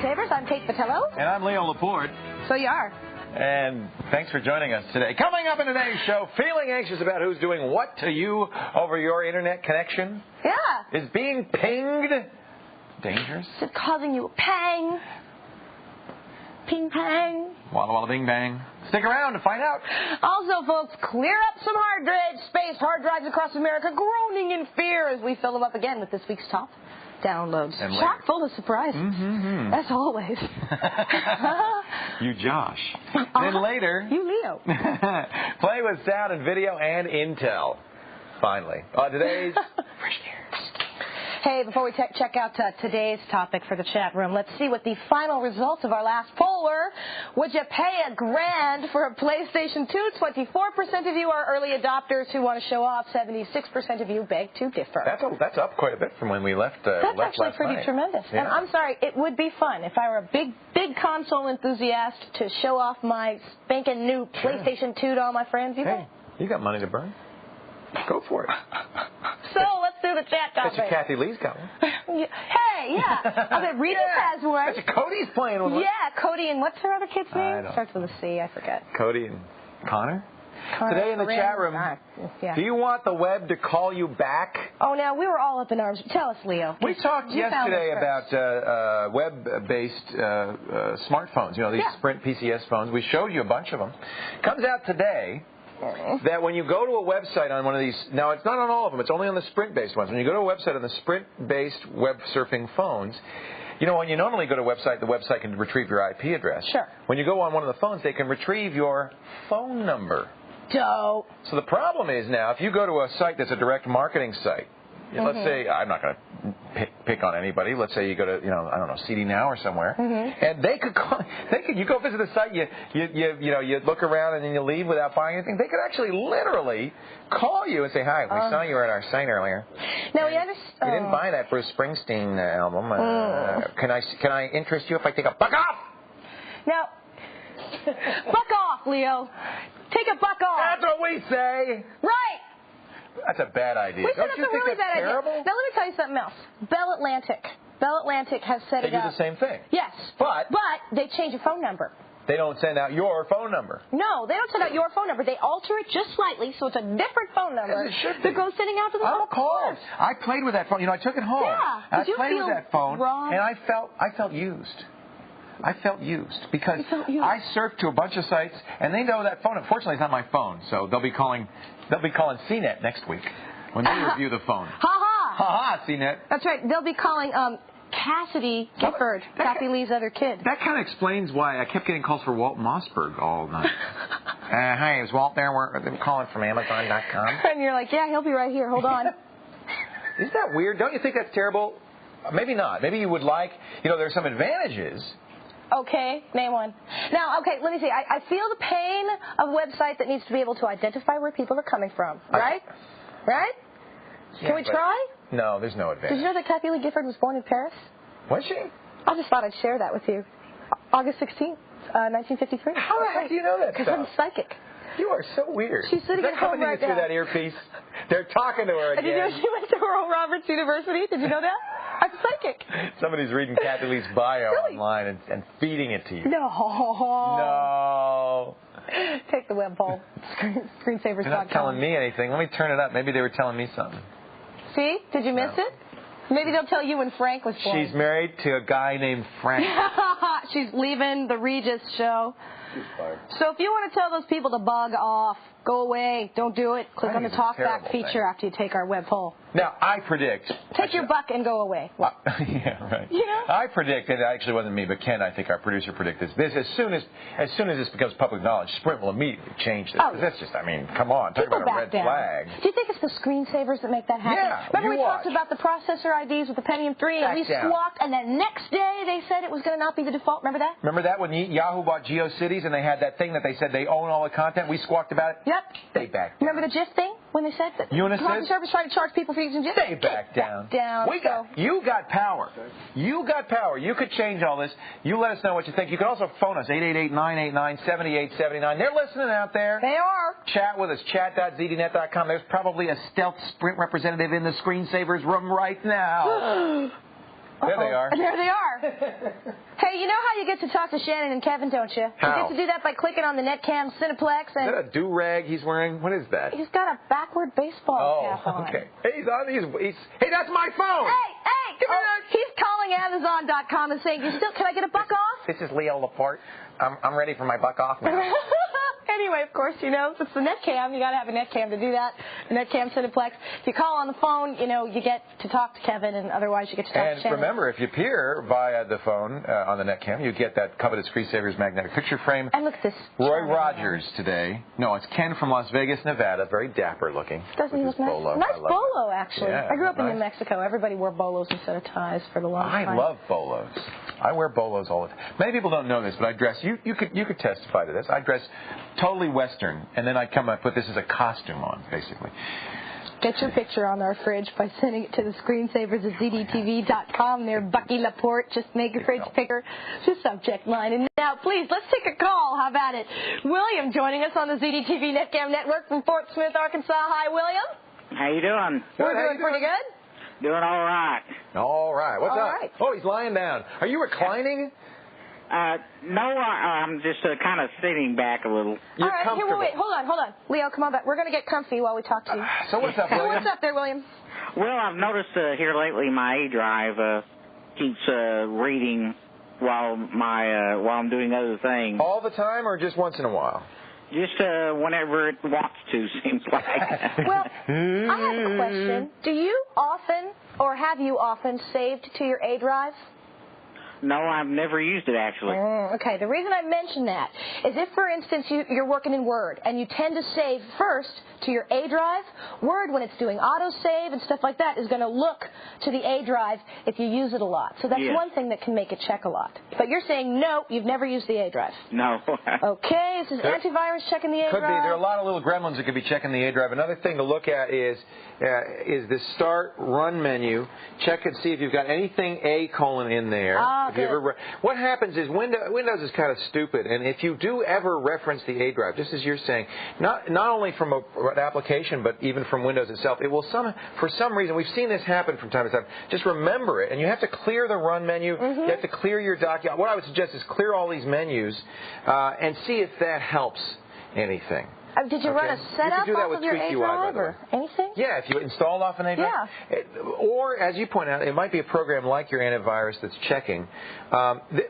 Screensavers. I'm Kate Patello. And I'm Leo Laporte. So you are. And thanks for joining us today. Coming up in today's show, feeling anxious about who's doing what to you over your internet connection? Yeah. Is being pinged dangerous? Is it causing you a pang? Ping pang. Walla walla bing bang. Stick around to find out. Also, folks, clear up some hard drives across America, groaning in fear as we fill them up again with this week's top downloads. Chock full of surprises, as always. You Josh. Then later, you Leo. play with sound and video and intel. Finally, today's Fresh Air. Hey, before we check out today's topic for the chat room, let's see what the final results of our last poll were. Would you pay $1,000 for a PlayStation 2? 24% of you are early adopters who want to show off. 76% of you beg to differ. That's up quite a bit from when we left. That's left actually last pretty night. tremendous. Yeah. And I'm sorry, it would be fun if I were a big console enthusiast to show off my spanking new PlayStation 2 to all my friends. Hey, you got money to burn. Go for it. So let's do the chat topic. That's your Kathy Lee's got one. Hey, yeah. I bet Regis has one. That's your Cody's playing one. Yeah, Cody and what's her other kid's name? Starts with a C, I forget. Cody and Connor? Today in the chat room, do you want the web to call you back? Oh, now, we were all up in arms. Tell us, Leo. We talked yesterday about web-based smartphones, you know, these Sprint PCS phones. We showed you a bunch of them. Comes out today that when you go to a website on one of these, now it's not on all of them, it's only on the Sprint-based ones. When you go to a website on the Sprint-based web surfing phones, you know, when you normally go to a website, the website can retrieve your IP address. Sure. When you go on one of the phones, they can retrieve your phone number. Dope. So the problem is now, if you go to a site that's a direct marketing site, let's say, I'm not going to pick on anybody. Let's say you go to, you know, I don't know, CD Now or somewhere, and they could call. You go visit the site, you look around and then you leave without buying anything. They could actually literally call you and say, "Hi, we saw you were at our site earlier. Now we understand. You didn't buy that Bruce Springsteen album. Can I interest you if I take a buck off?" Now, buck off, Leo. Take a buck off. That's what we say. Right. That's a bad idea. We said Don't you that's a think really that's bad terrible? idea. Now let me tell you something else. Bell Atlantic has set it up. They do the same thing. Yes. But they change your phone number. They don't send out your phone number. No, they don't send out your phone number. They alter it just slightly so it's a different phone number. Yes, it should be. That goes sending out to the I'm whole called. I played with that phone. You know, I took it home. Yeah. I played with that phone, wrong? and I felt used. I felt used because I surfed to a bunch of sites, and they know that phone. Unfortunately, it's not my phone, so they'll be calling CNET next week when they review the phone. Ha ha! Ha ha, CNET. That's right. They'll be calling Cassidy Gifford, Kathy Lee's other kid. That kind of explains why I kept getting calls for Walt Mossberg all night. Hi, is Walt there? We're calling from Amazon.com. And you're like, yeah, he'll be right here. Hold on. Isn't that weird? Don't you think that's terrible? Maybe not. Maybe you would like, you know, there's some advantages. Okay, name one. Now, okay, let me see. I feel the pain of a website that needs to be able to identify where people are coming from, right? Right? Yeah, Can we try? No, there's no advantage. Did you know that Kathy Lee Gifford was born in Paris? Was she? I just thought I'd share that with you. August 16th, 1953. How the heck do you know that stuff? Because I'm psychic. You are so weird. She's sitting at home right now. through that earpiece? They're talking to her again. Did you know she went to Oral Roberts University? Did you know that? I'm psychic. Somebody's reading Kathy Lee's bio online and feeding it to you. No. No. Take the web poll. Screensavers.com. You're not telling me anything. Let me turn it up. Maybe they were telling me something. See? Did you miss it? Maybe they'll tell you when Frank was born. She's married to a guy named Frank. She's leaving the Regis show. So if you want to tell those people to bug off, go away, don't do it, click on the talk back feature after you take our web poll. Now, I predict... Take your buck and go away. Yeah, right. You know? I predict, and it actually wasn't me, but Ken, I think our producer predicted this. As soon as this becomes public knowledge, Sprint will immediately change this. Oh, that's just, I mean, come on, talk about a red flag. Do you think it's the screensavers that make that happen? Yeah, Remember we talked about the processor IDs with the Pentium 3, and we squawked, and then next day they said it was going to not be the default. Remember that? Remember that when Yahoo bought GeoCities and they had that thing that they said they own all the content? We squawked about it? Yep. They backed down. Remember the GIF thing? When they said that Unisys service tried to charge people for using GIF? They backed down. You got power. You got power. You could change all this. You let us know what you think. You can also phone us, 888-989-7879. They're listening out there. They are. Chat with us, chat.zdnet.com. There's probably a stealth Sprint representative in the screensavers room right now. There they are. There they are. Hey, you know how you get to talk to Shannon and Kevin, don't you? How? You get to do that by clicking on the Netcam Cineplex. And is that a do-rag he's wearing? What is that? he's got a backward baseball cap on. Okay. Hey, hey, that's my phone. Hey, Give me that. he's calling Amazon.com and saying, can I get a buck off? This is Leo Laporte. I'm ready for my buck off now. Anyway, of course, it's the Netcam. You got to have a Netcam to do that. Netcam Cineplex. If you call on the phone, you get to talk to Kevin, and otherwise you get to talk to Shannon. And remember, if you peer via the phone on the Netcam, you get that coveted Screensavers magnetic picture frame. And look at this. Roy Rogers today. No, it's Ken from Las Vegas, Nevada. Very dapper looking. Doesn't he look nice? Bolo. Nice bolo, actually. Yeah, I grew up in nice. New Mexico. Everybody wore bolos instead of ties for the long time. I love bolos. I wear bolos all the time. Many people don't know this, but I dress. You could testify to this. I dress totally Western, and then I put this as a costume on, basically. Get your picture on our fridge by sending it to the screensavers at ZDTV.com. There, Bucky Laporte. Just make a fridge picker. The subject line. And now, please, let's take a call. How about it? William joining us on the ZDTV Netcam Network from Fort Smith, Arkansas. Hi, William. How you doing? We're doing pretty good. Doing all right. All right. What's All up? right. Oh, he's lying down. Are you reclining? No, I'm just kind of sitting back a little. All right, here, wait, hold on. Leo, come on back. We're going to get comfy while we talk to you. So what's up, William? What's up there, William? Well, I've noticed here lately my A drive keeps reading while I'm doing other things. All the time, or just once in a while? Just whenever it wants to, seems like. Well, I have a question. Do you often, or have you often, saved to your A drive? No, I've never used it, actually. Okay, the reason I mention that is if, for instance, you're working in Word and you tend to save first to your A drive, Word, when it's doing auto-save and stuff like that, is going to look to the A drive if you use it a lot. So that's one thing that can make it check a lot. But you're saying, no, you've never used the A drive. No. Okay, this is antivirus checking the A drive. Could be. There are a lot of little gremlins that could be checking the A drive. Another thing to look at is the Start Run menu. Check and see if you've got anything A: in there. What happens is Windows is kind of stupid, and if you do ever reference the A drive, just as you're saying, not only from an application but even from Windows itself, it will for some reason, we've seen this happen from time to time. Just remember it, and you have to clear the Run menu. You have to clear your document. What I would suggest is clear all these menus and see if that helps anything. Did you run a setup off of your A drive or anything? Yeah, if you installed off an A drive. Yeah. Or, as you point out, it might be a program like your antivirus that's checking.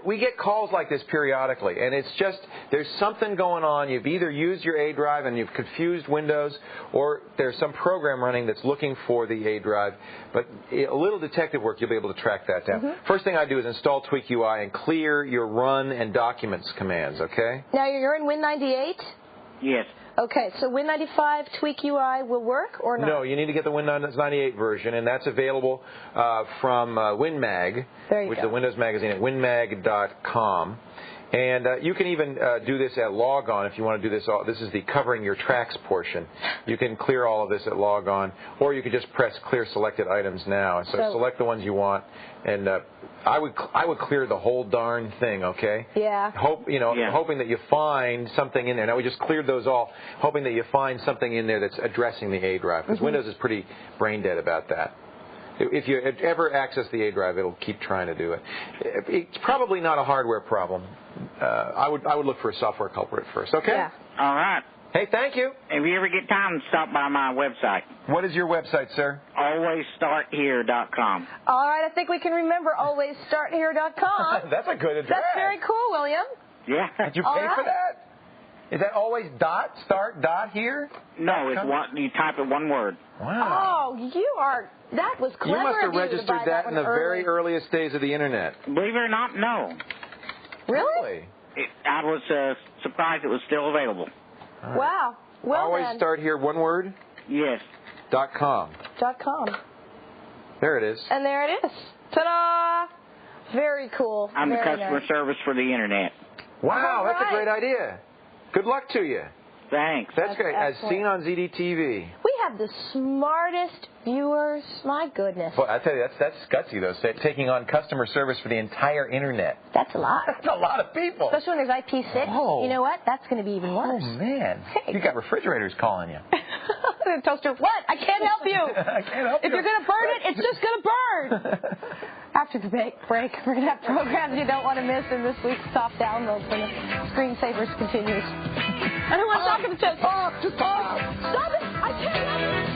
We get calls like this periodically, and it's just there's something going on. You've either used your A drive and you've confused Windows, or there's some program running that's looking for the A drive. But a little detective work, you'll be able to track that down. First thing I do is install Tweak UI and clear your Run and Documents commands, okay? Now, you're in Win98? Yes. Okay, so Win95 Tweak UI will work or not? No, you need to get the Windows 98 version, and that's available from WinMag, which is the Windows magazine at winmag.com. And you can even do this at Logon if you want to do this. This is the covering your tracks portion. You can clear all of this at Logon, or you can just press clear selected items now. So select the ones you want, and I would clear the whole darn thing. Okay. Yeah. Hoping that you find something in there. Now we just cleared those all, hoping that you find something in there that's addressing the A drive, because Windows is pretty brain dead about that. If you ever access the A drive, it'll keep trying to do it. It's probably not a hardware problem. I would look for a software culprit first. Okay. Yeah. All right. Hey, thank you. If you ever get time, stop by my website. What is your website, sir? AlwaysStartHere.com. All right, I think we can remember AlwaysStartHere.com. That's a good address. That's very cool, William. Yeah. Did you pay for that? Is that always start here? No, it's you type it one word. Wow. Oh, that was clever. You must have of you to registered buy that in the very earliest days of the Internet. Believe it or not, no. Really? I was surprised it was still available. Right. Wow. Well, always start here, one word? Yes. .com. .com. There it is. And there it is. Ta-da! Very cool. I'm the customer service for the Internet. Wow, that's a great idea. Good luck to you. Thanks. That's great. Excellent. As seen on ZDTV. We have the smartest viewers. My goodness. Well, I tell you, that's gutsy, though, taking on customer service for the entire Internet. That's a lot. That's a lot of people. Especially when there's IPv6. Oh. You know what? That's going to be even worse. Oh, man. You got refrigerators calling you. Toaster, what? I can't help you. I can't help you. If you're going to burn it, it's just going to burn. After the break, we're going to have programs you don't want to miss in this week's top downloads when the Screensavers continues. I don't want to talk to the show. Stop it! I can't.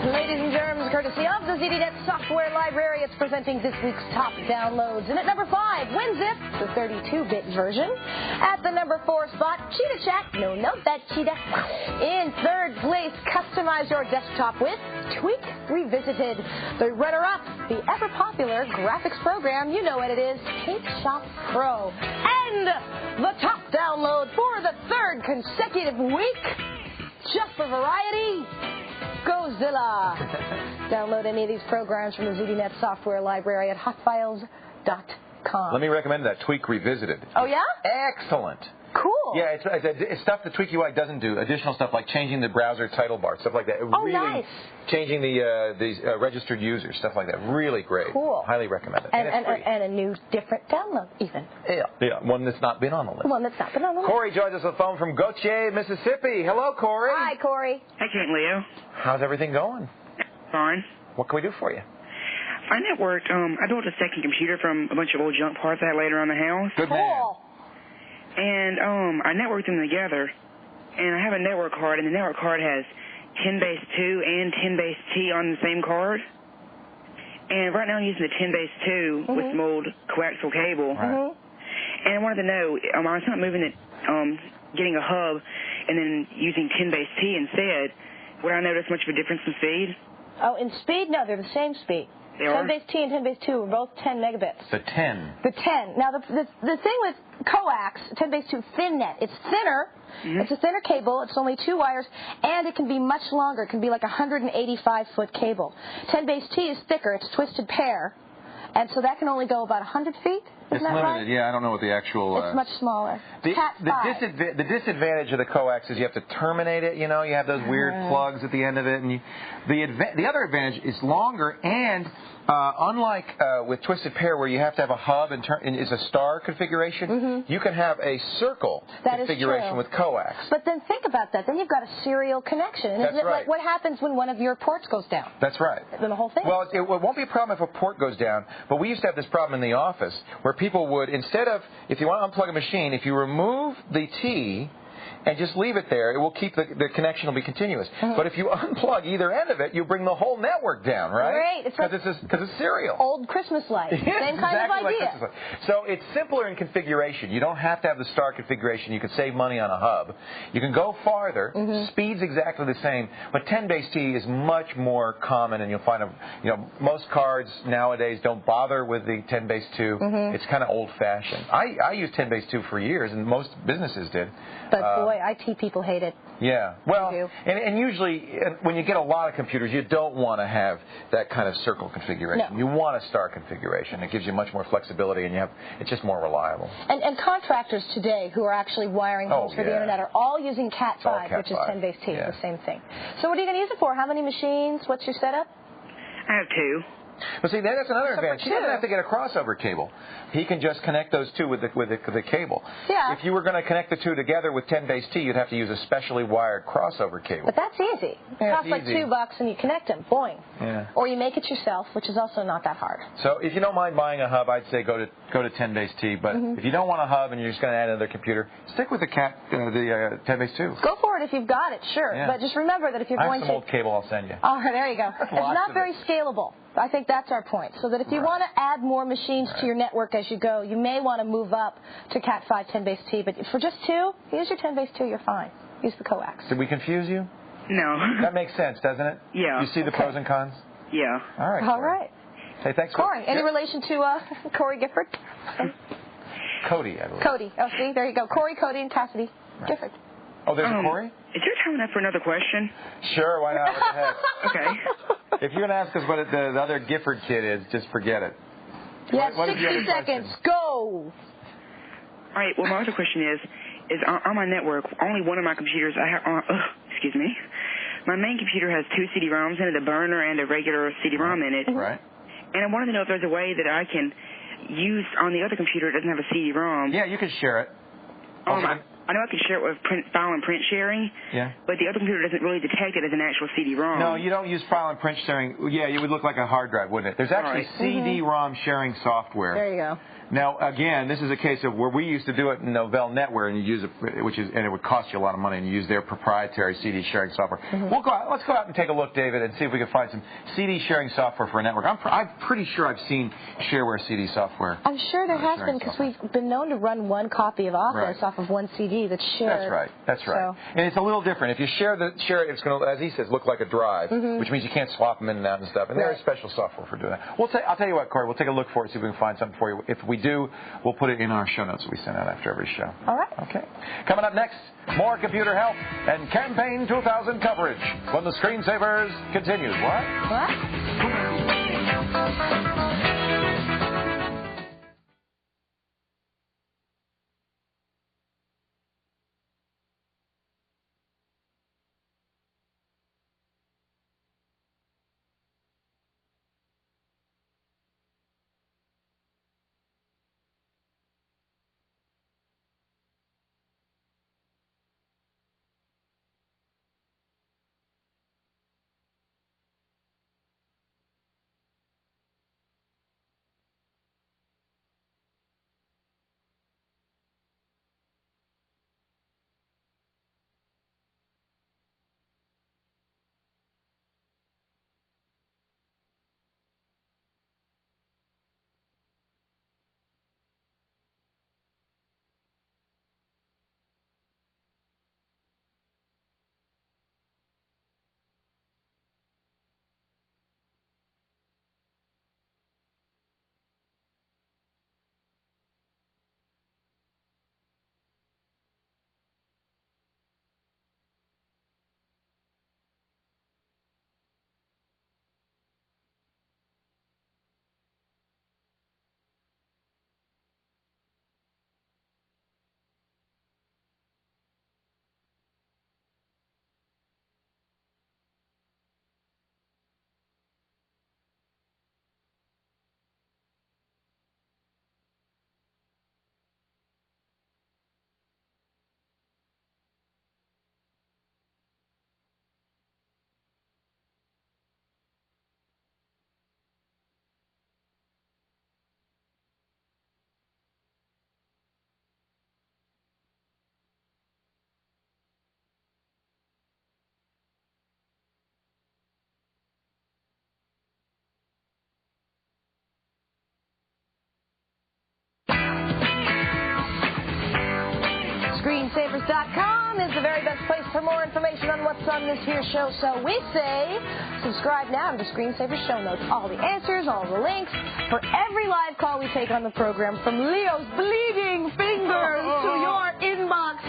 Ladies and germs, courtesy of the ZDTV software library, it's presenting this week's top downloads. And at number 5, WinZip, the 32-bit version. At the number 4 spot, Cheetah Chat. No, that Cheetah. In third place, customize your desktop with Tweak Revisited. The runner-up, the ever-popular graphics program. You know what it is, PaintShop Pro. And the top download for the third consecutive week, just for variety, Gozilla. Download any of these programs from the ZDNet software library at hotfiles.com. Let me recommend that Tweak Revisited. Oh, yeah? Excellent. Cool. Yeah, it's stuff that Tweak UI doesn't do. Additional stuff like changing the browser title bar, stuff like that. Really nice. Changing the registered users, stuff like that. Really great. Cool. Highly recommend it. And a new, different download, even. Yeah, one that's not been on the list. One that's not been on the list. Corey joins us on the phone from Gautier, Mississippi. Hello, Corey. Hi, Corey. Hi, Kent Leo. How's everything going? Fine. What can we do for you? I networked, I built a second computer from a bunch of old junk parts I had laid around the house. Good man. Cool. And I networked them together. And I have a network card, and the network card has 10 base 2 and 10 base T on the same card. And right now I'm using the 10 base 2 with some old coaxial cable. Right. And I wanted to know, I was not moving it, getting a hub and then using 10 base T instead. Would I notice much of a difference in speed? Oh, in speed? No, they're the same speed. They are? 10 base T and 10 base 2 are both 10 megabits. The 10. The 10. Now, the thing with coax, 10 base 2 thin net, it's thinner. It's a thinner cable. It's only 2 wires, and it can be much longer. It can be like a 185-foot cable. 10 base T is thicker. It's twisted pair, and so that can only go about 100 feet. Isn't that limited, right? yeah. I don't know what the actual... It's much smaller. The Cat5. disadvantage of the coax is you have to terminate it. You know, you have those weird plugs at the end of it, and the other advantage is longer, and unlike with twisted pair where you have to have a hub and it's a star configuration, you can have a circle configuration with coax. But then think about that. Then you've got a serial connection. And That's isn't it right. like what happens when one of your ports goes down? That's right. Then the whole thing. Well, it won't be a problem if a port goes down, but we used to have this problem in the office where people would, instead of, if you want to unplug a machine, if you remove the T and just leave it there. It will keep the connection will be continuous. But if you unplug either end of it, you bring the whole network down, right? Right. Because it's serial. Old Christmas lights. Yes, Same kind exactly of like idea. Christmas lights. So it's simpler in configuration. You don't have to have the star configuration. You can save money on a hub. You can go farther. Speed's exactly the same, but 10 base T is much more common, and you'll find most cards nowadays don't bother with the 10 base 2. It's kind of old-fashioned. I used 10 base 2 for years, and most businesses did. But boy, IT people hate it. Yeah. Well, and usually when you get a lot of computers, you don't want to have that kind of circle configuration. No. You want a star configuration. It gives you much more flexibility, and it's just more reliable. And contractors today who are actually wiring homes for the internet are all using Cat 5, which is 10 base T, the same thing. So what are you going to use it for? How many machines? What's your setup? I have 2. But see, that's another advantage. He doesn't have to get a crossover cable. He can just connect those two with the cable. Yeah. If you were going to connect the two together with 10 base T, you'd have to use a specially wired crossover cable. But that's easy. It costs like $2 and you connect them. Boing. Yeah. Or you make it yourself, which is also not that hard. So if you don't mind buying a hub, I'd say go to 10 base T. But if you don't want a hub and you're just going to add another computer, stick with the 10 base 2. Go for it if you've got it, sure. Yeah. But just remember that if you're I going have some old cable I'll send you. Oh, there you go. It's not very scalable. I think that's our point. So that if you want to add more machines to your network as you go, you may want to move up to Cat 5 10 base T. But for just 2, use your 10 base 2, you're fine. Use the coax. Did we confuse you? No. That makes sense, doesn't it? Yeah. You see the pros and cons? Yeah. All right. All right. Hey, thanks. Corey, any relation to Corey Gifford? Cody, I believe. Cody. Oh, see, there you go. Corey, Cody, and Cassidy Gifford. Oh, there's a Corey? Is there time enough for another question? Sure, why not? What the heck? Okay. If you're going to ask us what the other Gifford kid is, just forget it. Yeah, What is the 60 other seconds. question? Go. All right. Well, my other question is on my network, only one of my computers, excuse me, my main computer has 2 CD-ROMs in it, a burner and a regular CD-ROM in it. Right. And I wanted to know if there's a way that I can use on the other computer that doesn't have a CD-ROM. Yeah, you can share it. I know I can share it with file and print sharing, but the other computer doesn't really detect it as an actual CD-ROM. No, you don't use file and print sharing. Yeah, you would look like a hard drive, wouldn't it? There's actually CD-ROM sharing software. There you go. Now, again, this is a case of where we used to do it in Novell Netware, and you use it, and it would cost you a lot of money, and you use their proprietary CD sharing software. Let's go out and take a look, David, and see if we can find some CD sharing software for a network. I'm pretty sure I've seen shareware CD software. I'm sure there has been, because we've been known to run one copy of Office off of one CD that's shared. That's right. That's right. So. And it's a little different. If you share it, it's going to, as he says, look like a drive, which means you can't swap them in and out and stuff. And there is special software for doing that. I'll tell you what, Corey, we'll take a look for it, see if we can find something for you. If we do, we'll put it in our show notes that we send out after every show. All right. Okay. Coming up next, more computer help and Campaign 2000 coverage when the Screensavers continues. What? place for more information on what's on this here show. So we say subscribe now to the Screensaver show notes. All the answers, all the links for every live call we take on the program, from Leo's bleeding fingers to your inbox.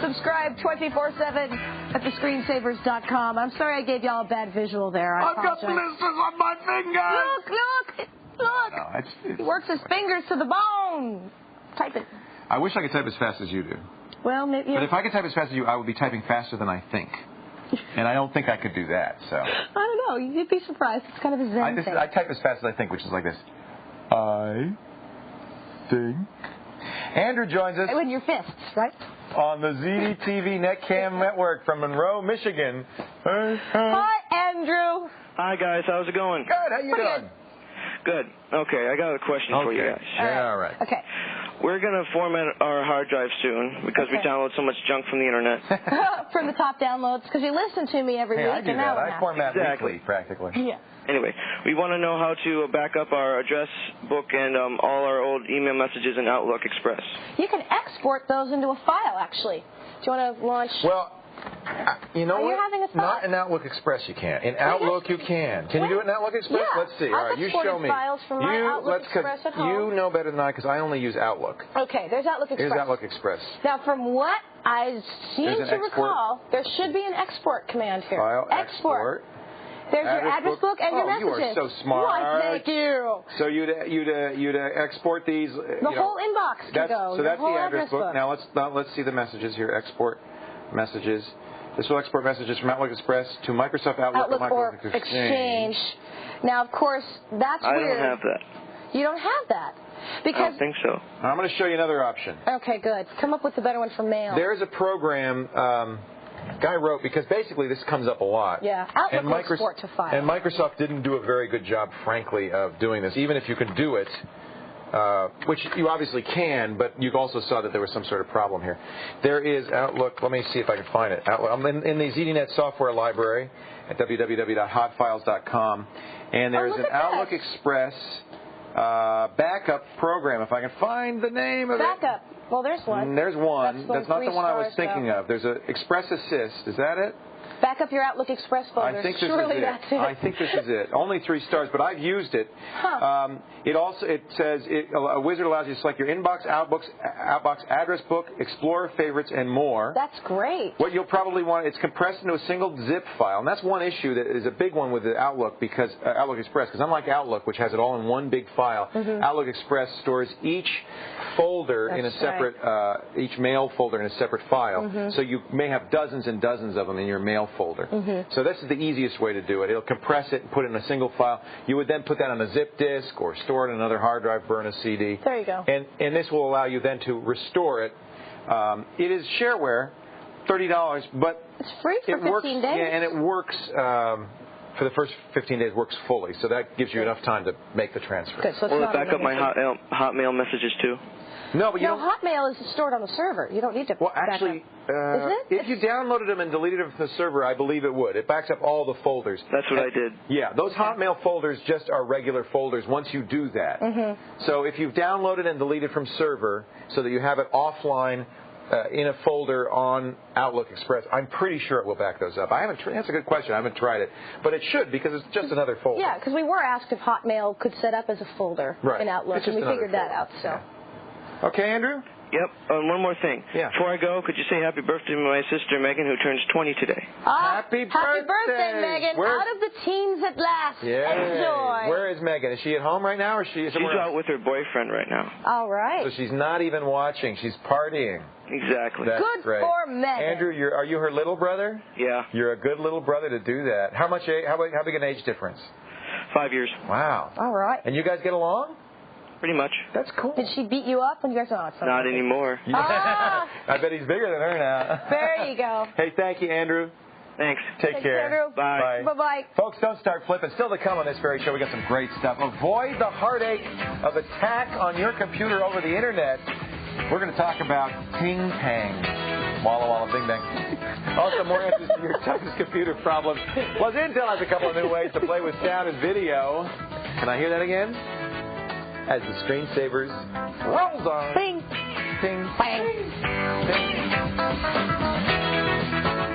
Subscribe 24/7 at thescreensavers.com. I'm sorry I gave y'all a bad visual there. I've got blisters on my fingers. Look. He works his fingers to the bone. Type it. I wish I could type as fast as you do. Well, maybe. But if I could type as fast as you, I would be typing faster than I think. And I don't think I could do that, so. I don't know. You'd be surprised. It's kind of a zen thing. I type as fast as I think, which is like this. I think. Andrew joins us. With your fists, right? On the ZDTV Netcam Network from Monroe, Michigan. Hi, Andrew. Hi, guys. How's it going? Good. How you doing? Good. Okay, I got a question for you guys. All right. Okay. We're going to format our hard drive soon because we download so much junk from the internet. From the top downloads, because you listen to me every week. I do and that. now I format weekly, practically. Yeah. Anyway, we want to know how to back up our address book and all our old email messages in Outlook Express. You can export those into a file, actually. Do you want to launch? Well, you know Are what? you having a thought? Not in Outlook Express you can. In Outlook you can. Can you do it in Outlook Express? Yeah. Let's see. All right, you show me. Files from my Outlook Express at home. You know better than I because I only use Outlook. Okay, there's Outlook Express. Here's Outlook Express. Now, from what I seem There's an to export. recall, there should be an export command here. File export. There's your address book and your messages. You are so smart. Why, thank you. So you'd export these. The whole inbox can go. So that's the address book. Now let's see the messages here. Export messages. This will export messages from Outlook Express to Microsoft Outlook or Exchange. Now, of course, that's weird. I don't have that. You don't have that. Because I don't think so. I'm going to show you another option. Okay, good. Come up with a better one for mail. There's a program guy wrote, because basically this comes up a lot. Yeah, Outlook will export to file. And Microsoft didn't do a very good job, frankly, of doing this. Even if you can do it, which you obviously can, but you also saw that there was some sort of problem here. There is Outlook. Let me see if I can find it. Outlook. I'm in the ZDNet software library at www.hotfiles.com, and there's an Outlook Express backup program. If I can find the name of it. Backup. Well, there's one. There's one. That's not the one I was thinking though. of. There's an Express Assist. Is that it? Back up your Outlook Express folder. I think this Surely is it. That's it. I think this is it. Only 3 stars, but I've used it. Huh. It says a wizard allows you to select your inbox, outbox, address book, Explorer, favorites, and more. That's great. What you'll probably want, it's compressed into a single zip file, and that's one issue that is a big one with the Outlook because Outlook Express, because unlike Outlook, which has it all in one big file, Outlook Express stores each folder in a separate, each mail folder in a separate file. So you may have dozens and dozens of them in your mail folder. So this is the easiest way to do it. It'll compress it and put it in a single file. You would then put that on a zip disk or store it in another hard drive, burn a CD. There you go. And this will allow you then to restore it. It is shareware, $30, but it's free for 15 days. Yeah, and it works for the first 15 days. Works fully, so that gives you enough time to make the transfer. Good, so Will it back up my Hotmail messages too? No, but you don't. Hotmail is stored on the server. You don't need to. Well, actually, if you downloaded them and deleted them from the server, I believe it would. It backs up all the folders. That's what I did. Yeah, those Hotmail folders just are regular folders once you do that. So if you've downloaded and deleted from server so that you have it offline in a folder on Outlook Express, I'm pretty sure it will back those up. I haven't. That's a good question. I haven't tried it, but it should because it's just another folder. Yeah, because we were asked if Hotmail could set up as a folder in Outlook, and we figured that out. So. Yeah. Okay, Andrew? Yep. One more thing. Yeah. Before I go, could you say happy birthday to my sister, Megan, who turns 20 today? Happy birthday, Megan. Out of the teens at last. Yeah. Enjoy. Where is Megan? Is she at home right now, or is she somewhere? She's out with her boyfriend right now. All right. So she's not even watching. She's partying. Exactly. That's good great. for Megan. Andrew, are you her little brother? Yeah. You're a good little brother to do that. How big an age difference? 5 years. Wow. All right. And you guys get along? Pretty much. That's cool. Did she beat you up when you guys were on? Not anymore. Yeah. I bet he's bigger than her now. There you go. Hey, thank you, Andrew. Thanks. Take care. Andrew. Bye. Bye-bye. Folks, don't start flipping. Still to come on this very show, we got some great stuff. Avoid the heartache of attack on your computer over the internet. We're going to talk about ping-pang. Walla walla bing bang. Also, more answers to your toughest computer problems. Plus, Intel has a couple of new ways to play with sound and video. Can I hear that again? As the Screensavers rolls on. Bing. Ping. Bang. Ping.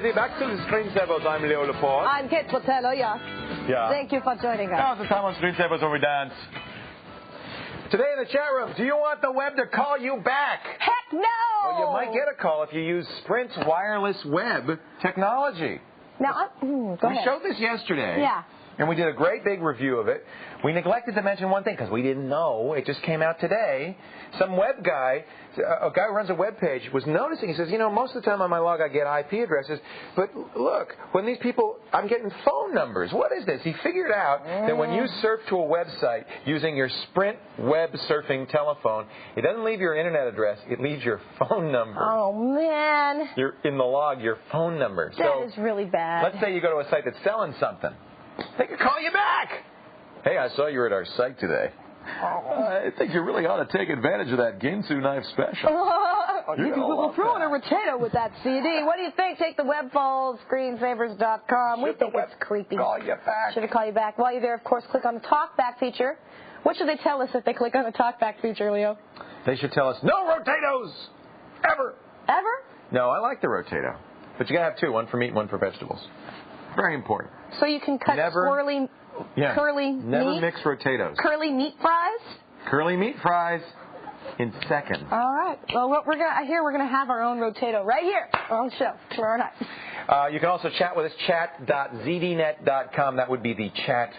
Lizzie. Back to the Screensavers. I'm Leo Laporte. I'm Kit Botello, yeah. Yeah. Thank you for joining us. Now's the time on Screensavers where we dance. Today in the chat room, do you want the web to call you back? Heck no! Well, you might get a call if you use Sprint's wireless web technology. Now, go ahead. We showed this yesterday. Yeah. And we did a great big review of it. We neglected to mention one thing because we didn't know. It just came out today. Some web guy, a guy who runs a web page, was noticing. He says, you know, most of the time on my log I get IP addresses. But look, when these people, I'm getting phone numbers. What is this? He figured out that when you surf to a website using your Sprint web surfing telephone, it doesn't leave your internet address. It leaves your phone number. Oh, man. You're in the log, your phone number. That is really bad. Let's say you go to a site that's selling something. They could call you back. Hey, I saw you were at our site today. I think you really ought to take advantage of that Ginsu knife special. We'll throw in a rotato with that CD. What do you think? Take the web phone, screensavers.com. We think it's creepy. Call you back. Should it call you back? While you're there, of course, click on the talkback feature. What should they tell us if they click on the talkback feature, Leo? They should tell us, no rotatos! Ever! Ever? No, I like the rotato. But you got to have two, one for meat and one for vegetables. Very important. So you can cut curly meat? Never mix rotatos. Curly meat fries? Curly meat fries in seconds. All right. Well, I hear we're gonna have our own rotato right here, our own show tomorrow night. You can also chat with us, chat.zdnet.com. That would be the chat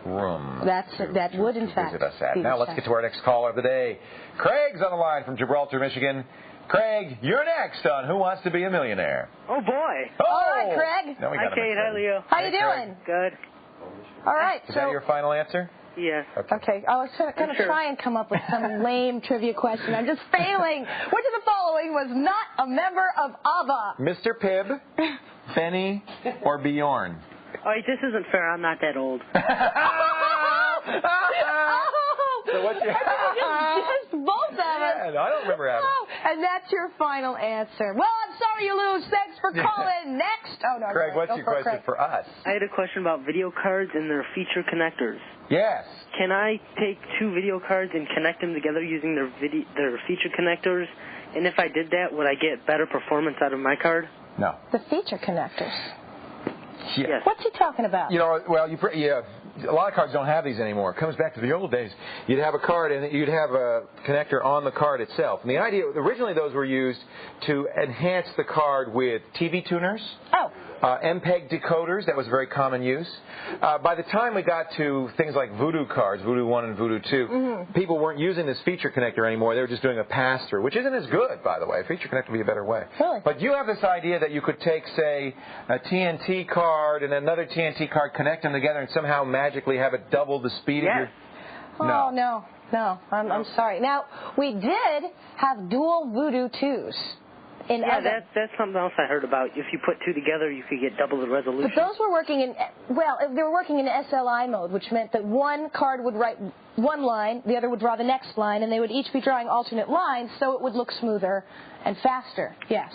room. That would, in fact, visit us at. be Now let's get to our next caller of the day. Craig's on the line from Gibraltar, Michigan. Craig, you're next on Who Wants to Be a Millionaire? Oh, boy. Oh! All right, Craig. Hi, Kate. Hi, Leo. How you doing? Good. All right. Is that your final answer? Yeah. Okay. I was going to try and come up with some lame trivia question. I'm just failing. Which of the following was not a member of ABBA? Mr. Pibb, Benny, or Bjorn? Oh, this isn't fair. I'm not that old. So what's your... just both of us. Yeah, I don't remember having. Oh, and that's your final answer. Well, I'm sorry you lose. Thanks for calling. Next. Oh, no. Craig, what's your question for us? I had a question about video cards and their feature connectors. Yes. Can I take two video cards and connect them together using their feature connectors? And if I did that, would I get better performance out of my card? No. The feature connectors. Yes. What's he talking about? You know, well, a lot of cards don't have these anymore. It comes back to the old days. You'd have a card and you'd have a connector on the card itself. And the idea, originally those were used to enhance the card with TV tuners. Oh. MPEG decoders, that was very common use. By the time we got to things like Voodoo cards, Voodoo 1 and Voodoo 2, people weren't using this feature connector anymore. They were just doing a pass-through, which isn't as good, by the way. A feature connector would be a better way. Really? But you have this idea that you could take, say, a TNT card and another TNT card, connect them together, and somehow magically have it double the speed of your... Oh, no. I'm sorry. Now, we did have dual Voodoo 2s. That's something else I heard about. If you put two together, you could get double the resolution. But those were working in, they were working in SLI mode, which meant that one card would write one line, the other would draw the next line, and they would each be drawing alternate lines, so it would look smoother and faster, yes.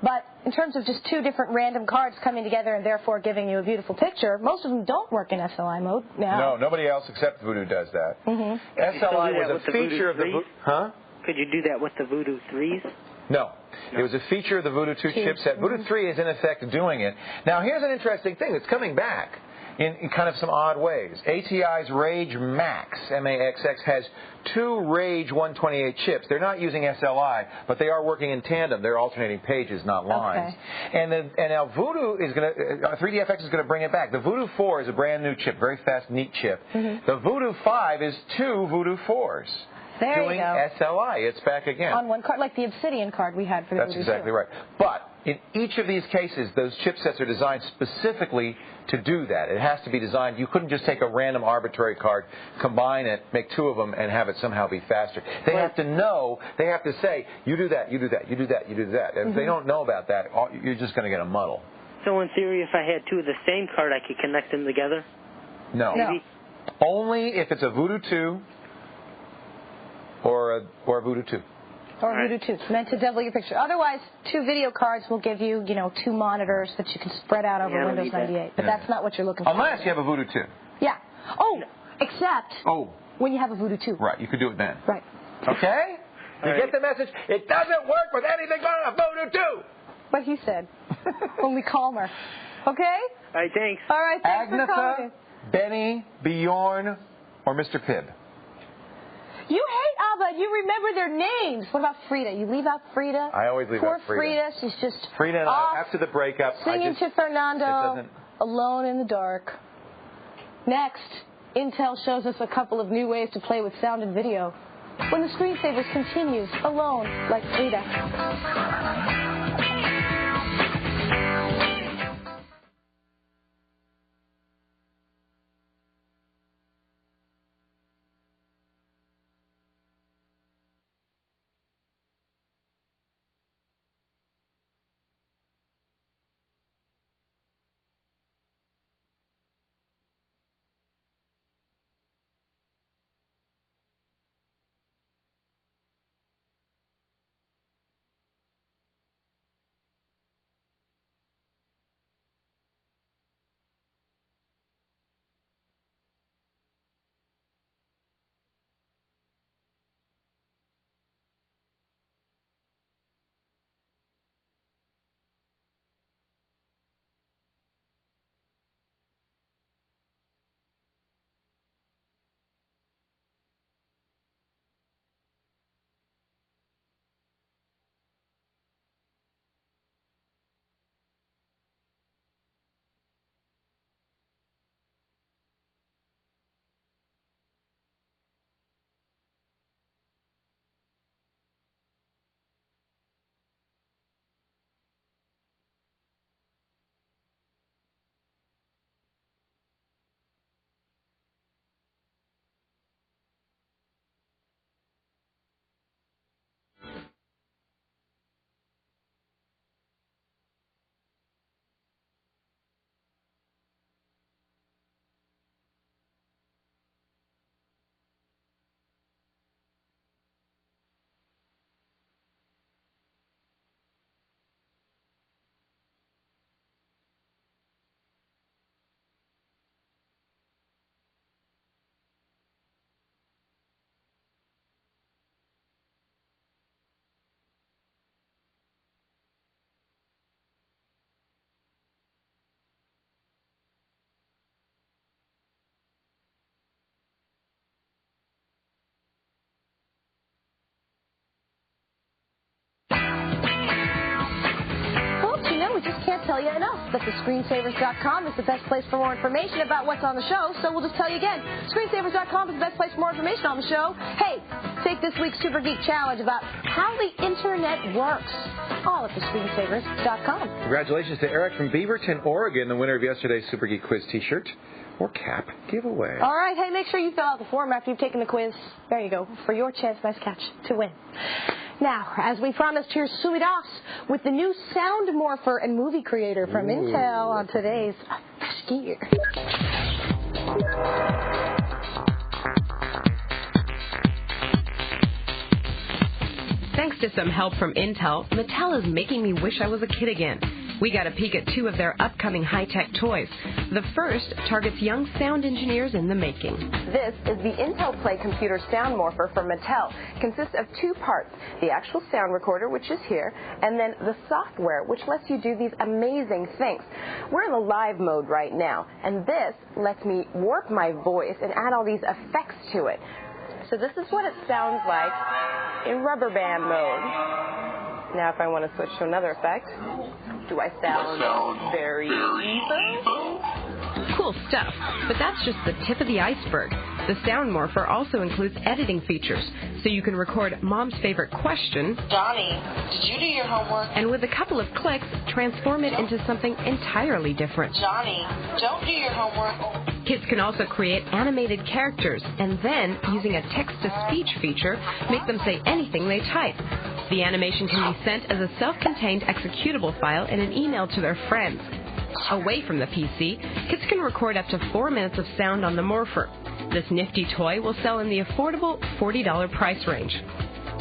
But in terms of just two different random cards coming together and therefore giving you a beautiful picture, most of them don't work in SLI mode now. No, nobody else except Voodoo does that. SLI was a feature of the... Huh? Could you do that with the Voodoo 3s? No. It was a feature of the Voodoo 2 chipset. Voodoo 3 is, in effect, doing it. Now, here's an interesting thing that's coming back in kind of some odd ways. ATI's Rage Max, M-A-X-X, has two Rage 128 chips. They're not using SLI, but they are working in tandem. They're alternating pages, not lines. Okay. And now Voodoo is going to, 3DFX is going to bring it back. The Voodoo 4 is a brand new chip, very fast, neat chip. The Voodoo 5 is two Voodoo 4s. Doing SLI. It's back again. On one card, like the Obsidian card we had for the That's exactly right. But in each of these cases, those chipsets are designed specifically to do that. It has to be designed. You couldn't just take a random arbitrary card, combine it, make two of them, and have it somehow be faster. They have to know, they have to say, you do that, you do that, you do that, you do that. And if they don't know about that, you're just going to get a muddle. So in theory, if I had two of the same card, I could connect them together? No. Only if it's a Voodoo 2 or a Voodoo 2. Or Voodoo 2, meant to double your picture. Otherwise, two video cards will give you, two monitors that you can spread out over Windows 98. But that's not what you're looking for. Unless you have a Voodoo 2. Yeah. Oh, except when you have a Voodoo 2. Right, you could do it then. Right. Okay? You get the message? It doesn't work with anything but a Voodoo 2. what he said. Only calmer. Okay? All right, thanks. All right, thanks for calling. Agnetha, Benny, Bjorn, or Mr. Pibb? You hate ABBA. You remember their names. What about Frida? You leave out Frida? I always leave out Frida. Poor Frida. She's just Frida and off I, after the breakup, singing to Fernando, alone in the dark. Next, Intel shows us a couple of new ways to play with sound and video. When the Screensavers continues, alone like Frida. We just can't tell you enough that the Screensavers.com is the best place for more information about what's on the show, so we'll just tell you again. Screensavers.com is the best place for more information on the show. Hey, take this week's Super Geek Challenge about how the Internet works. All at the Screensavers.com. Congratulations to Eric from Beaverton, Oregon, the winner of yesterday's Super Geek Quiz T-shirt or cap giveaway. All right, hey, make sure you fill out the form after you've taken the quiz. There you go, for your chance, nice catch, to win. Now, as we promised, here's Suidas with the new sound morpher and movie creator from Intel on today's Best Gear. Thanks to some help from Intel, Mattel is making me wish I was a kid again. We got a peek at two of their upcoming high-tech toys. The first targets young sound engineers in the making. This is the Intel Play computer sound morpher from Mattel. It consists of two parts, the actual sound recorder, which is here, and then the software, which lets you do these amazing things. We're in the live mode right now, and this lets me warp my voice and add all these effects to it. So this is what it sounds like in rubber band mode. Now if I want to switch to another effect, do I sound very evil? Cool stuff, but that's just the tip of the iceberg. The sound morpher also includes editing features, so you can record Mom's favorite question, Johnny, did you do your homework? And with a couple of clicks, transform it into something entirely different. Johnny, don't do your homework. Kids can also create animated characters, and then, using a text-to-speech feature, make them say anything they type. The animation can be sent as a self-contained executable file in an email to their friends. Away from the PC, kids can record up to 4 minutes of sound on the morpher. This nifty toy will sell in the affordable $40 price range.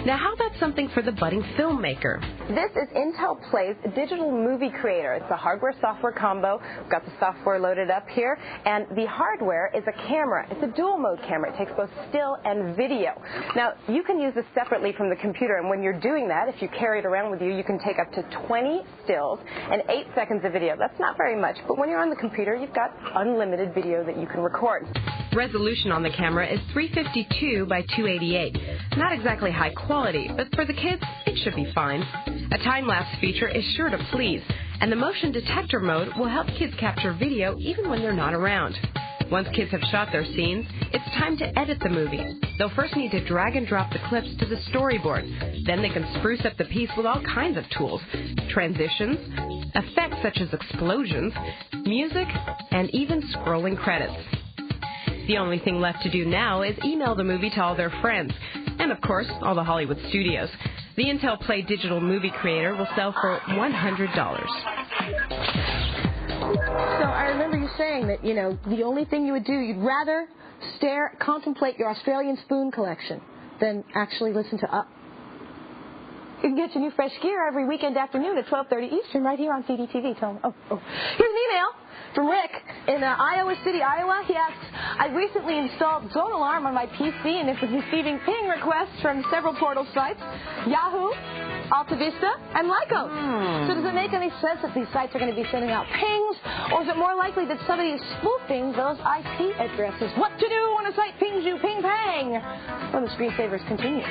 Now, how about something for the budding filmmaker? This is Intel Play's digital movie creator. It's a hardware-software combo. We've got the software loaded up here, and the hardware is a camera. It's a dual-mode camera. It takes both still and video. Now, you can use this separately from the computer, and when you're doing that, if you carry it around with you, you can take up to 20 stills and 8 seconds of video. That's not very much, but when you're on the computer, you've got unlimited video that you can record. Resolution on the camera is 352 by 288. Not exactly high quality, but for the kids, it should be fine. A time-lapse feature is sure to please, and the motion detector mode will help kids capture video even when they're not around. Once kids have shot their scenes, it's time to edit the movie. They'll first need to drag and drop the clips to the storyboard. Then they can spruce up the piece with all kinds of tools, transitions, effects such as explosions, music, and even scrolling credits. The only thing left to do now is email the movie to all their friends, and of course, all the Hollywood studios. The Intel Play digital movie creator will sell for $100. So I remember you saying that, the only thing you would do, you'd rather contemplate your Australian spoon collection than actually listen to Up. You can get your new fresh gear every weekend afternoon at 12:30 Eastern right here on ZDTV. Tell them, Here's an email from Rick in Iowa City, Iowa. He asks, I recently installed Zone Alarm on my PC and it was receiving ping requests from several portal sites, Yahoo, Alta Vista, and Lycos. So does it make any sense that these sites are going to be sending out pings, or is it more likely that somebody is spoofing those IP addresses? What to do when a site pings you, ping pang? Well, the screensavers continues.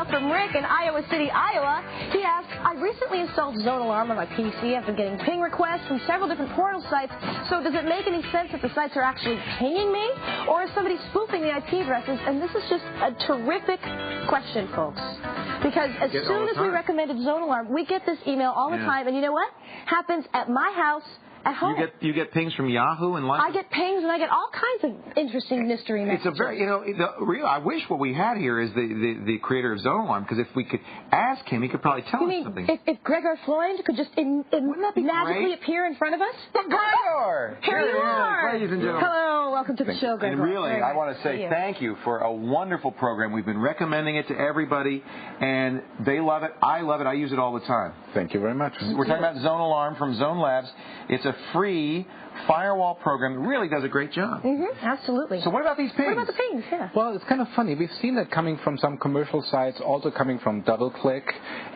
From Rick in Iowa City, Iowa. He asks, I recently installed Zone Alarm on my PC. I've been getting ping requests from several different portal sites. So does it make any sense that the sites are actually pinging me? Or is somebody spoofing the IP addresses? And this is just a terrific question, folks. Because as soon as we recommended Zone Alarm, we get this email all the time. And you know what? Happens at my house. At home. You get pings from Yahoo and I get pings and I get all kinds of interesting mystery messages. It's a very, I wish what we had here is the creator of Zone Alarm, because if we could ask him, he could probably tell us something. If Gregor Floyd could just magically appear in front of us? Gregor! Here you are! Ladies and gentlemen. Hello, welcome to the show, Gregor. And really, I want to say thank you for a wonderful program. We've been recommending it to everybody, and they love it. I love it. I use it all the time. Thank you very much. We're talking about Zone Alarm from Zone Labs. It's a free firewall program that really does a great job. Absolutely. So what about these pings? What about the pings? Yeah. Well, it's kind of funny. We've seen that coming from some commercial sites, also coming from DoubleClick,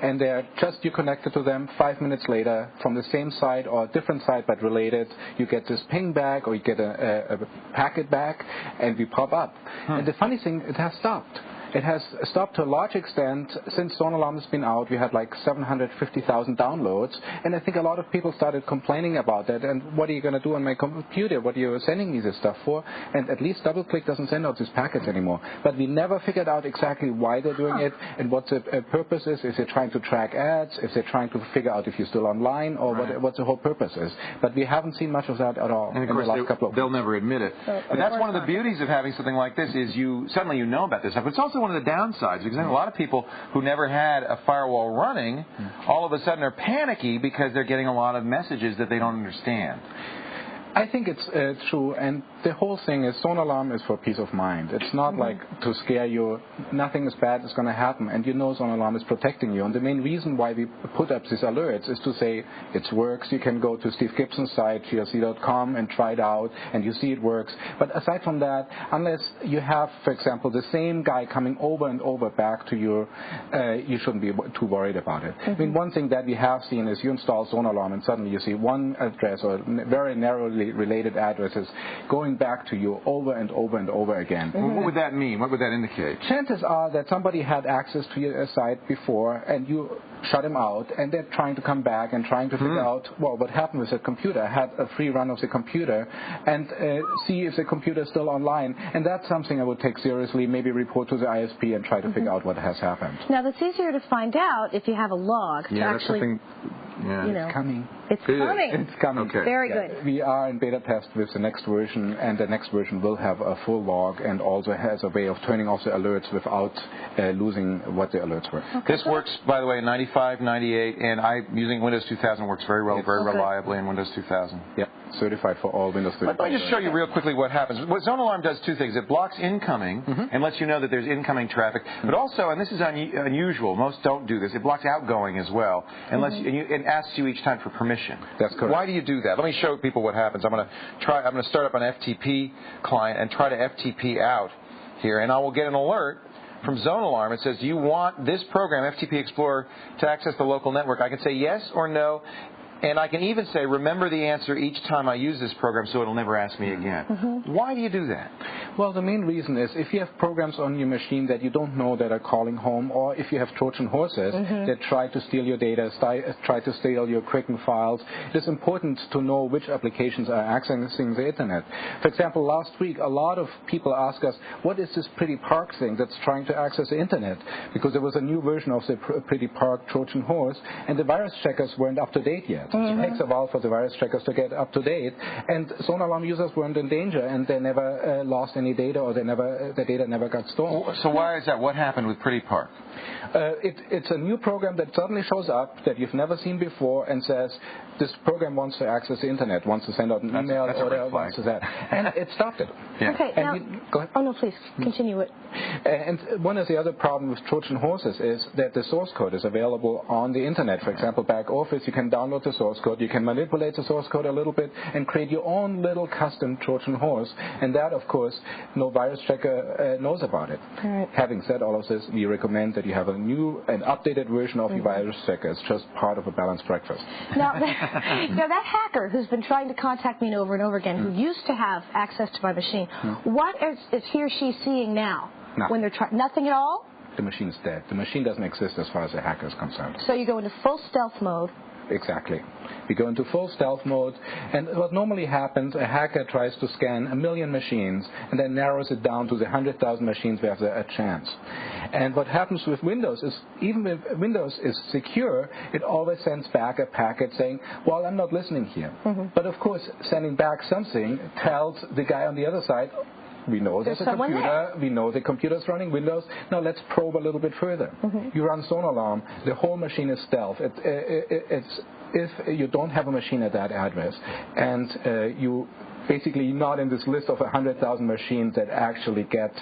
and they're you connected to them 5 minutes later from the same site or a different site but related. You get this ping back or you get a packet back, and we pop up. And the funny thing, it has stopped. It has stopped to a large extent. Since Zone Alarm has been out, we had like 750,000 downloads, and I think a lot of people started complaining about that. And what are you going to do on my computer? What are you sending me this stuff for? And at least DoubleClick doesn't send out these packets anymore. But we never figured out exactly why they're doing it and what the purpose is. If they're trying to track ads, if they're trying to figure out if you're still online, or what the whole purpose is. But we haven't seen much of that at all. And of course, they'll never admit it. But that's one of the beauties of having something like this is suddenly you know about this stuff. But it's also one of the downsides, because a lot of people who never had a firewall running all of a sudden are panicky because they're getting a lot of messages that they don't understand. I think it's true, and the whole thing is Zone Alarm is for peace of mind. It's not like to scare you. Nothing is bad is going to happen, and you know Zone Alarm is protecting you. And the main reason why we put up these alerts is to say it works. You can go to Steve Gibson's site, grc.com, and try it out, and you see it works. But aside from that, unless you have, for example, the same guy coming over and over back to you, you shouldn't be too worried about it. I mean, one thing that we have seen is you install Zone Alarm, and suddenly you see one address or very narrowly related addresses going back to you over and over and over again. What would that mean? What would that indicate? Chances are that somebody had access to your site before and you shut him out, and they're trying to come back and trying to figure out, well, what happened with the computer. Had a free run of the computer and see if the computer is still online. And that's something I would take seriously, maybe report to the ISP and try to figure out what has happened. Now, that's easier to find out if you have a log to actually... It's coming. It's coming. It's coming. Okay. Very good. We are in beta test with the next version, and the next version will have a full log and also has a way of turning off the alerts without losing what the alerts were. Okay, this works, by the way, in 95, 98, and using Windows 2000 works very well, very reliably in Windows 2000. Yep, certified for all Windows 35. Let me just show you real quickly what happens. What Zone Alarm does two things. It blocks incoming and lets you know that there's incoming traffic, but also, and this is unusual, most don't do this, it blocks outgoing as well and lets you, and asks you each time for permission. That's correct. Why do you do that? Let me show people what happens. I'm going to start up an FTP client and try to FTP out here, and I will get an alert from Zone Alarm. It says, do you want this program, FTP Explorer, to access the local network? I can say yes or no, and I can even say, remember the answer each time I use this program so it'll never ask me again. Why do you do that? Well, the main reason is if you have programs on your machine that you don't know that are calling home, or if you have Trojan horses that try to steal your data, try to steal your Quicken files, it is important to know which applications are accessing the Internet. For example, last week, a lot of people asked us, what is this Pretty Park thing that's trying to access the Internet? Because there was a new version of the Pretty Park Trojan horse, and the virus checkers weren't up to date yet. It takes a while for the virus checkers to get up to date, and Zone Alarm users weren't in danger, and they never lost any data, or the data never got stolen. So why is that? What happened with Pretty Park? It's a new program that suddenly shows up that you've never seen before and says, this program wants to access the Internet, wants to send out an email, or wants to that. And it stopped it. Okay, now, go ahead. Oh, no, please, continue it. And one of the other problems with Trojan horses is that the source code is available on the Internet. For example, back office, you can download the source code, you can manipulate the source code a little bit and create your own little custom Trojan horse. And that, of course, no virus checker knows about it. Right. Having said all of this, we recommend that you have an updated version of your virus checker. It's just part of a balanced breakfast. Now, that hacker who's been trying to contact me over and over again, who used to have access to my machine, what is he or she seeing now? When they're nothing at all? The machine is dead. The machine doesn't exist as far as the hacker is concerned. So you go into full stealth mode. Exactly. We go into full stealth mode, and what normally happens, a hacker tries to scan 1 million machines and then narrows it down to the 100,000 machines where there's a chance. And what happens with Windows is, even if Windows is secure, it always sends back a packet saying, well, I'm not listening here. But of course, sending back something tells the guy on the other side, we know there's a computer. We know the computer's running Windows. Now let's probe a little bit further. You run Zone Alarm. The whole machine is stealth. It's if you don't have a machine at that address, and you basically not in this list of 100,000 machines that actually get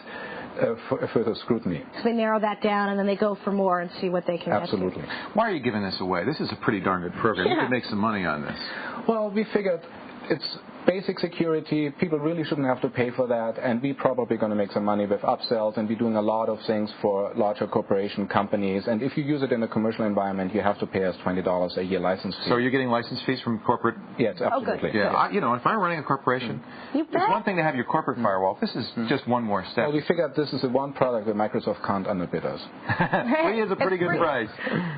further scrutiny. So they narrow that down, and then they go for more and see what they can Absolutely. get to. Why are you giving this away? This is a pretty darn good program. You could make some money on this. Well, we figured it's basic security. People really shouldn't have to pay for that, and we're probably going to make some money with upsells, and we're doing a lot of things for larger corporation companies. And if you use it in a commercial environment, you have to pay us $20 a year license fee. So you're getting license fees from corporate? Yes, absolutely. Oh, good. Yeah, if I'm running a corporation, it's one thing to have your corporate firewall. This is just one more step. Well, we figured this is the one product that Microsoft can't underbid us. Free is a pretty good price.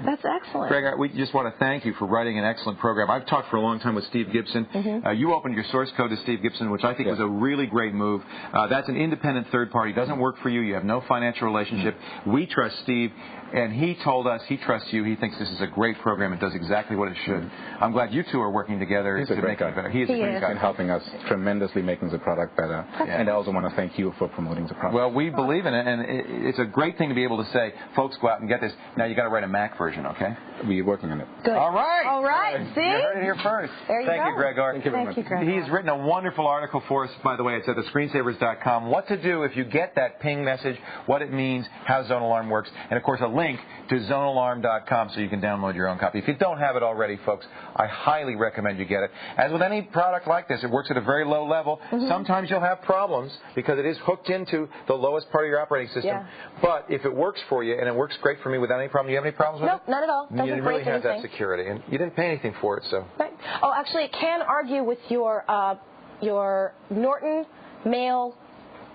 That's excellent. Greg, we just want to thank you for writing an excellent program. I've talked for a long time with Steve Gibson. You opened your source code to Steve Gibson, which I think was a really great move. That's an independent third party. Doesn't work for you. You have no financial relationship. We trust Steve, and he told us he trusts you. He thinks this is a great program. It does exactly what it should. I'm glad you two are working together to make it better. He is a great guy. He's been helping us tremendously making the product better. And I also want to thank you for promoting the product. Well, we believe in it, and it's a great thing to be able to say, folks, go out and get this. Now you got to write a Mac version, okay? We're working on it. Good. All right. All right. See? You heard it here first. There you Thank go. you, Gregor. Thank you very much. He's written a wonderful article for us, by the way. It's at thescreensavers.com. What to do if you get that ping message, what it means, how Zone Alarm works, and, of course, a link to zonealarm.com so you can download your own copy. If you don't have it already, folks, I highly recommend you get it. As with any product like this, it works at a very low level. Sometimes you'll have problems because it is hooked into the lowest part of your operating system. Yeah. But if it works for you, and it works great for me without any problem, do you have any problems with it? Nope, not at all. Doesn't You really break have anything. that security, and you didn't pay anything for it, so. Right. Oh, actually, it can argue with your Norton mail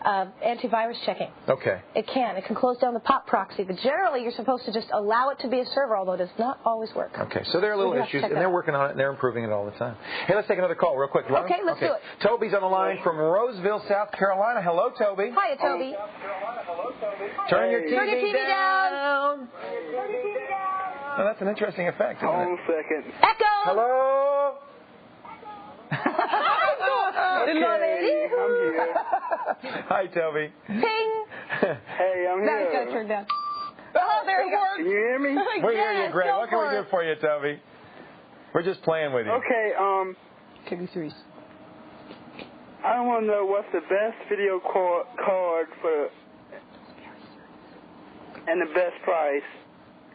antivirus checking. Okay. It can. It can close down the POP proxy, but generally you're supposed to just allow it to be a server, although it does not always work. Okay, so there are little issues, and they're working on it, and they're improving it all the time. Hey, let's take another call real quick. Okay, let's do it. Toby's on the line from Roseville, South Carolina. Hello, Toby. Hiya, Toby. Turn your Turn your TV down. Oh, that's an interesting effect, isn't it? Hold on a second. Echo. Hello? Okay, I'm here. Hi, Toby. Ping. Hey, I'm Now here. he's got to turn down. Oh, there you go. Can you hear me? We're hearing you, Greg. go What can we for do it. for you, Toby? We're just playing with you. Okay, KB3s. I want to know what's the best video card for and the best price.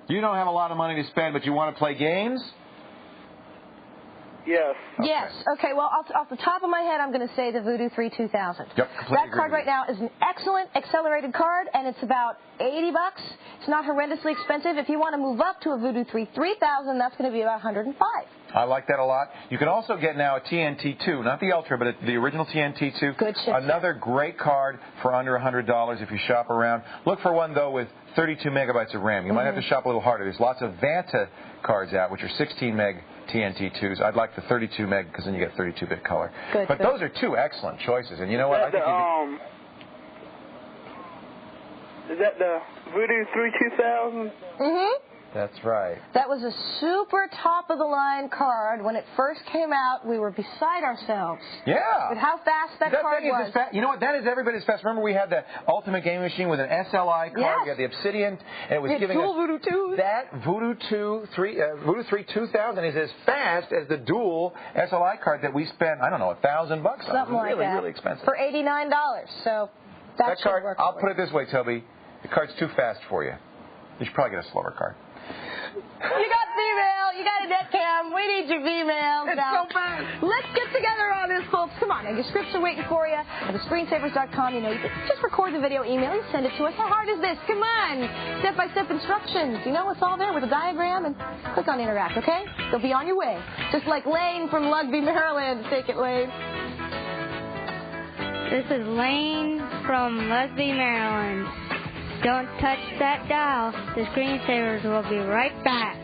You don't have a lot of money to spend, but you want to play games? Yes. Yes. Okay. Well, off the top of my head, I'm going to say the Voodoo 3 2000. Yep. That card right now is an excellent accelerated card, and it's about $80. It's not horrendously expensive. If you want to move up to a Voodoo 3 3000, that's going to be about $105. I like that a lot. You can also get now a TNT2, not the Ultra, but the original TNT2. Good shit. Another great card for under $100 if you shop around. Look for one, though, with 32 megabytes of RAM. You might have to shop a little harder. There's lots of Vanta cards out, which are 16 meg TNT2s. I'd like the 32 meg because then you get 32-bit color. Good. But those are two excellent choices. And you know what? I think Is that the Voodoo 3 2000? That's right. That was a super top-of-the-line card. When it first came out, we were beside ourselves. Yeah. With how fast that card was. You know what? That is every bit as fast. Remember we had the Ultimate Gaming Machine with an SLI card. Yes. We had the Obsidian, and it was giving dual us Voodoo 2s. that Voodoo 3 2000 is as fast as the dual SLI card that we spent, I don't know, $1,000 on. Something like really, that. really expensive. For $89. So that should card, work I'll for put you. it this way, Toby. The card's too fast for you. You should probably get a slower card. You got V-mail. You got a net cam. We need your V-mail. It's so fast. Let's get together on this, folks. Come on. Your scripts are waiting for you at thescreensavers.com. You know, you just record the video, email, you send it to us. How hard is this? Come on. Step-by-step instructions. You know, it's all there with a diagram, and click on Interact, okay? They'll be on your way. Just like Lane from Lugby, Maryland. Take it, Lane. This is Lane from Leslie, Maryland. Don't touch that dial. The screensavers will be right back.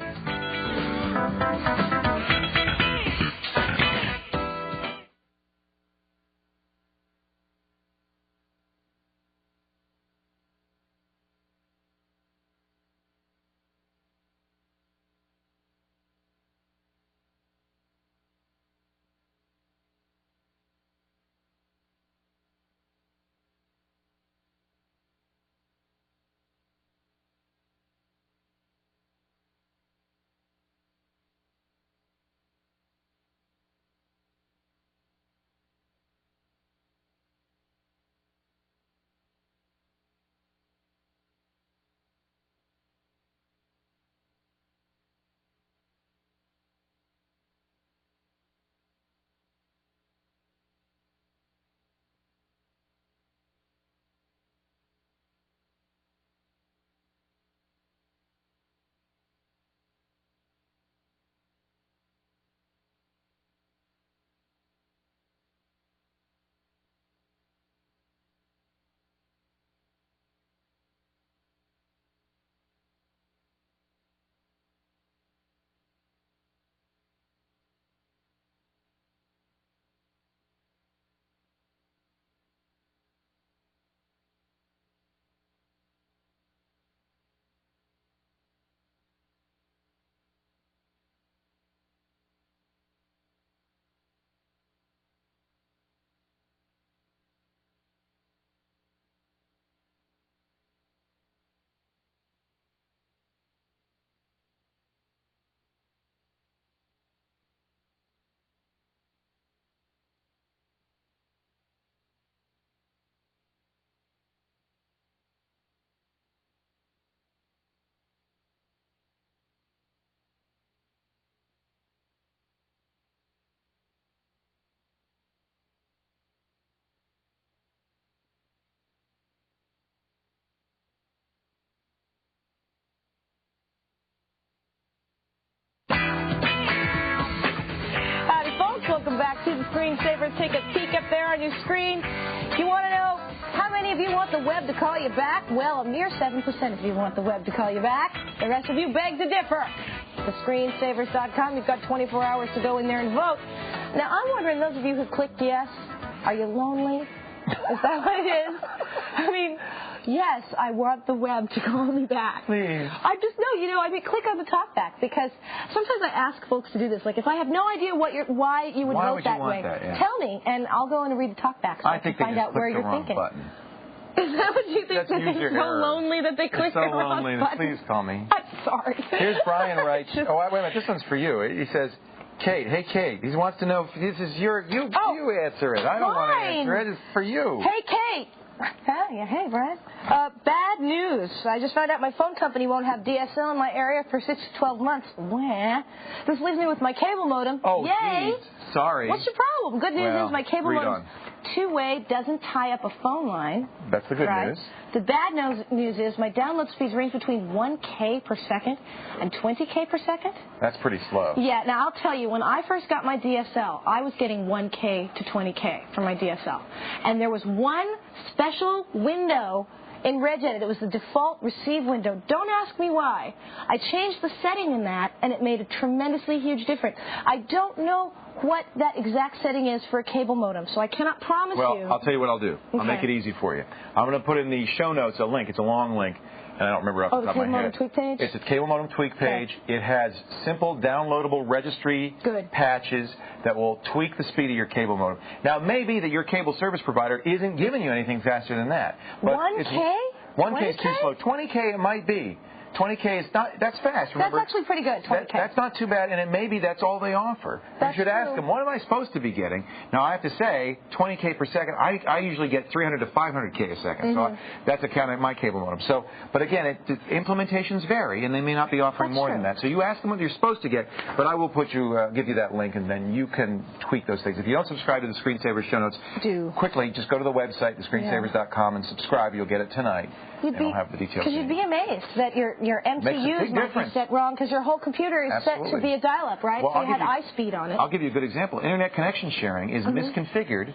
see the screensaver. Take a peek up there on your screen. If you want to know how many of you want the web to call you back, well, a mere 7% of you want the web to call you back. The rest of you beg to differ. TheScreenSavers.com. You've got 24 hours to go in there and vote. Now, I'm wondering, those of you who clicked yes, are you lonely? Is that what it is? I mean, yes, I want the web to call me back. Please. I just know, click on the talkback, because sometimes I ask folks to do this. Like, if I have no idea why you would vote that way, tell me, and I'll go in and read the talkback so I can find out where you're thinking. Button. Is that what you think? That they're so lonely that they click the wrong button? Please call me. I'm sorry. Here's Brian writes. Oh, wait a minute. This one's for you. He says, Kate, hey Kate. He wants to know if this is you answer it. I don't want to answer it. It's for you. Hey Kate. Hey Brian. Bad news. I just found out my phone company won't have DSL in my area for 6 to 12 months. Wah. This leaves me with my cable modem. Oh, yay. Geez. Sorry. What's your problem? Good news is my cable modem two-way, doesn't tie up a phone line. That's the good news. The bad news is my download speeds range between 1K per second and 20K per second. That's pretty slow. Yeah, now I'll tell you, when I first got my DSL, I was getting 1K to 20K for my DSL. And there was one special window in RegEdit. It was the default receive window. Don't ask me why. I changed the setting in that, and it made a tremendously huge difference. I don't know what that exact setting is for a cable modem, so I cannot promise you. Well, I'll tell you what I'll do. I'll make it easy for you. I'm going to put in the show notes a link. It's a long link, and I don't remember off the top of my head. Cable modem tweak page? It's a cable modem tweak page. Okay. It has simple downloadable registry patches that will tweak the speed of your cable modem. Now, it may be that your cable service provider isn't giving you anything faster than that. But 1K? 1K is too slow. 20K it might be. 20K is not, that's fast. Remember, that's actually pretty good, 20K. That's not too bad, and it maybe that's all they offer. You should ask them, what am I supposed to be getting? Now, I have to say, 20K per second, I usually get 300 to 500K a second. So that's a count at my cable modem. So, but again, implementations vary, and they may not be offering more than that. So you ask them what you're supposed to get, but I will put you, give you that link, and then you can tweak those things. If you don't subscribe to the Screensaver show notes, quickly, just go to the website, thescreensavers.com, and subscribe. You'll get it tonight. I'll have the details. Because you'd be amazed that your MTUs might be set wrong because your whole computer is set to be a dial-up, right? Well, so you had iSpeed on it. I'll give you a good example. Internet connection sharing is misconfigured.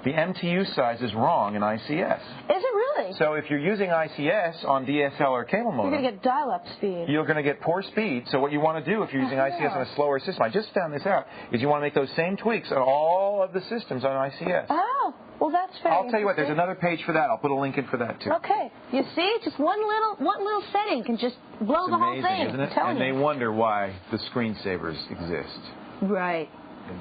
The MTU size is wrong in ICS. Is it really? So if you're using ICS on DSL or cable modem, you're going to get dial-up speed. You're going to get poor speed. So what you want to do if you're using ICS on a slower system, I just found this out, is you want to make those same tweaks on all of the systems on ICS. Oh, well, that's fair. I'll tell you what, there's another page for that. I'll put a link in for that, too. Okay. You see, just one little setting can just blow the whole thing. Isn't it? And they wonder why the screensavers exist. Right.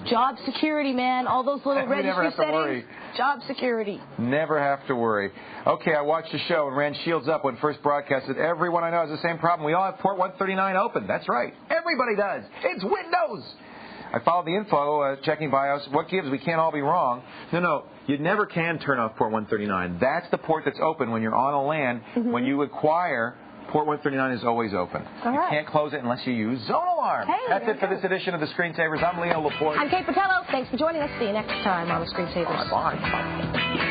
Job security, man. All those little registry settings. Job security. Never have to worry. Okay, I watched the show and ran Shields up when first broadcasted. Everyone I know has the same problem. We all have port 139 open. That's right. Everybody does. It's Windows. I followed the info, checking BIOS. What gives? We can't all be wrong. No. You never can turn off port 139. That's the port that's open when you're on a LAN. When you acquire, port 139 is always open. You can't close it unless you use Zone Alarm. Hey, that's it for this edition of the Screensavers. I'm Leo Laporte. I'm Kate Patello. Thanks for joining us. See you next time on the Screensavers. Bye.